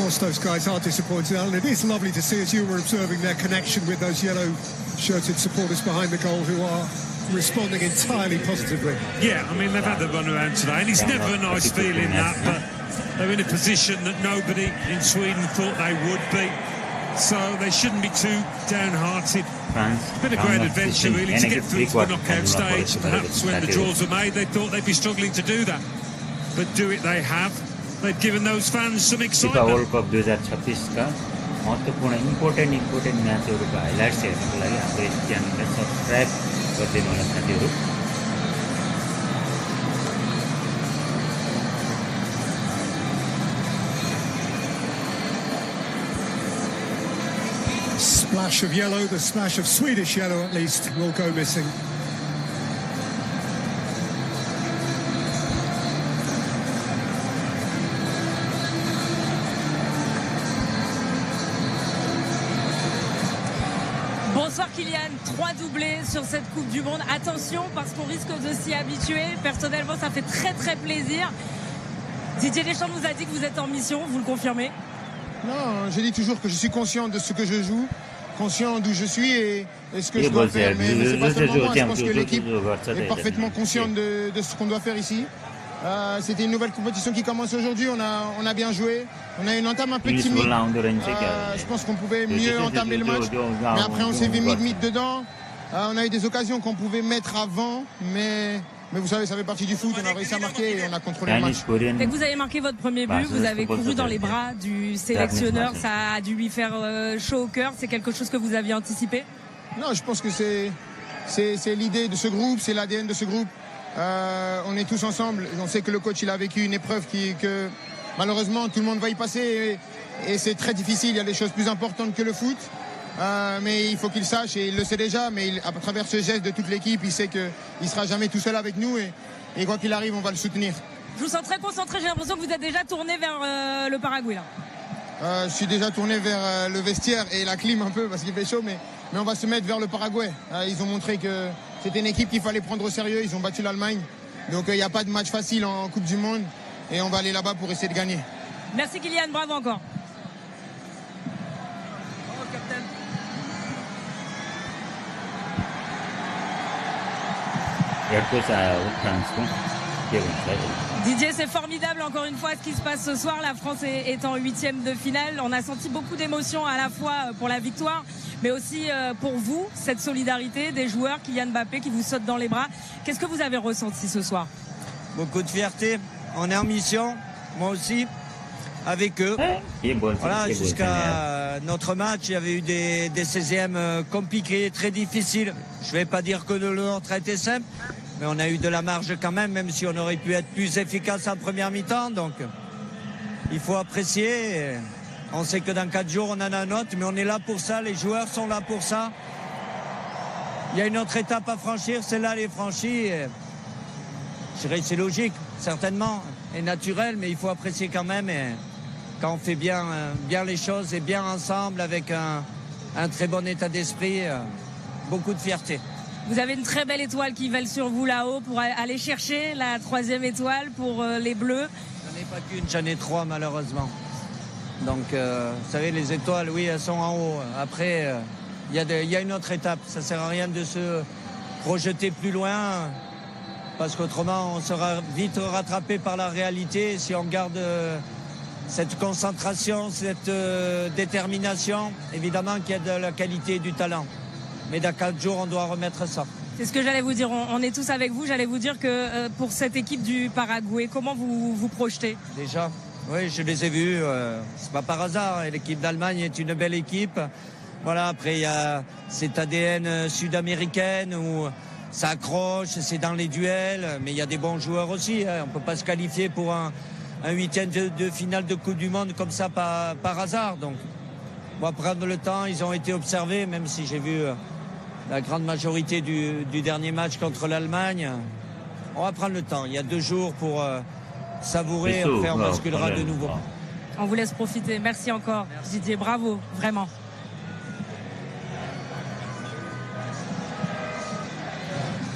course, those guys are disappointed, Alan. It is lovely to see, as you were observing, their connection with those yellow-shirted supporters behind the goal who are responding entirely positively. Yeah, I mean, they've had the run around today, and it's never a nice feeling that, but they're in a position that nobody in Sweden thought they would be, so they shouldn't be too downhearted. It's been a great adventure, really, to get through to the knockout stage. Perhaps when the draws were made, they thought they'd be struggling to do that, but do it they have. They've given those fans some excitement. World cup 2026 का महत्त्वपूर्ण इम्पोर्टेन्ट म्याचहरुको हाइलाइट्स हेर्नको लागि हाम्रो यस च्यानललाई सब्स्क्राइब गरिदिनु होला साथीहरु। Splash of yellow, the splash of Swedish yellow at least, will go missing. Bonsoir Kylian, 3 doublés sur cette Coupe du Monde. Attention parce qu'on risque de s'y habituer. Personnellement, ça fait très plaisir. Didier Deschamps nous a dit que vous êtes en mission, vous le confirmez? Non, je dis toujours que je suis conscient de ce que je joue, conscient d'où je suis et ce que je dois faire. Mais c'est pas seulement moi, je pense que l'équipe est parfaitement consciente de ce qu'on doit faire ici. C'était une nouvelle compétition qui commence aujourd'hui, on a bien joué, on a une entame un peu timide, je pense qu'on pouvait mieux entamer le match, mais après on s'est mis dedans, on a eu des occasions qu'on pouvait mettre avant, mais vous savez, ça fait partie du foot, on a réussi à marquer et on a contrôlé le match. Dès que vous avez marqué votre premier but, vous avez couru dans les bras du sélectionneur, ça a dû lui faire chaud au cœur, c'est quelque chose que vous aviez anticipé? Non, je pense que c'est l'idée de ce groupe, c'est l'ADN de ce groupe. On est tous ensemble. On sait que le coach il a vécu une épreuve que malheureusement tout le monde va y passer et c'est très difficile. Il y a des choses plus importantes que le foot, mais il faut qu'il sache et il le sait déjà. Mais à travers ce geste de toute l'équipe, il sait qu'il sera jamais tout seul avec nous et quoi qu'il arrive, on va le soutenir. Je vous sens très concentré. J'ai l'impression que vous êtes déjà tourné vers le Paraguay là. Je suis déjà tourné vers le vestiaire et la clim un peu parce qu'il fait chaud, mais on va se mettre vers le Paraguay. Ils ont montré que c'était une équipe qu'il fallait prendre au sérieux. Ils ont battu l'Allemagne. Donc il n'y a pas de match facile en Coupe du Monde. Et on va aller là-bas pour essayer de gagner. Merci Kylian, bravo encore. Didier, c'est formidable encore une fois ce qui se passe ce soir. La France est en 8e de finale. On a senti beaucoup d'émotions à la fois pour la victoire, mais aussi pour vous, cette solidarité des joueurs, Kylian Mbappé qui vous saute dans les bras. Qu'est-ce que vous avez ressenti ce soir? Beaucoup de fierté. On est en mission, moi aussi, avec eux. Voilà, jusqu'à notre match, il y avait eu des 16e compliqués, très difficiles. Je ne vais pas dire que le nôtre a été simple, mais on a eu de la marge quand même si on aurait pu être plus efficace en première mi-temps. Donc, il faut apprécier. On sait que dans 4 jours, on en a un autre, mais on est là pour ça. Les joueurs sont là pour ça. Il y a une autre étape à franchir, celle-là, elle est franchie. Je dirais que c'est logique, certainement, et naturel, mais il faut apprécier quand même. Et quand on fait bien les choses et bien ensemble, avec un très bon état d'esprit, beaucoup de fierté. Vous avez une très belle étoile qui vole sur vous là-haut pour aller chercher la 3e étoile pour les Bleus. J'en ai pas qu'une, j'en ai 3 malheureusement. Donc, vous savez, les étoiles, oui, elles sont en haut. Après, il y a une autre étape. Ça sert à rien de se projeter plus loin, parce qu'autrement, on sera vite rattrapé par la réalité. Si on garde cette concentration, cette détermination, évidemment qu'il y a de la qualité et du talent. Mais dans 4 jours, on doit remettre ça. C'est ce que j'allais vous dire. On est tous avec vous. J'allais vous dire que pour cette équipe du Paraguay, comment vous vous projetez? Déjà, oui, je les ai vus. C'est pas par hasard. L'équipe d'Allemagne est une belle équipe. Voilà, après, il y a cette ADN sud-américaine où ça accroche, c'est dans les duels. Mais il y a des bons joueurs aussi. On ne peut pas se qualifier pour un 8e de finale de Coupe du Monde comme ça par hasard. Donc, on va prendre le temps. Ils ont été observés, même si j'ai vu la grande majorité du dernier match contre l'Allemagne. On va prendre le temps. Il y a 2 jours pour savourer. Après, on basculera de nouveau. On vous laisse profiter. Merci encore, Didier. Bravo, vraiment.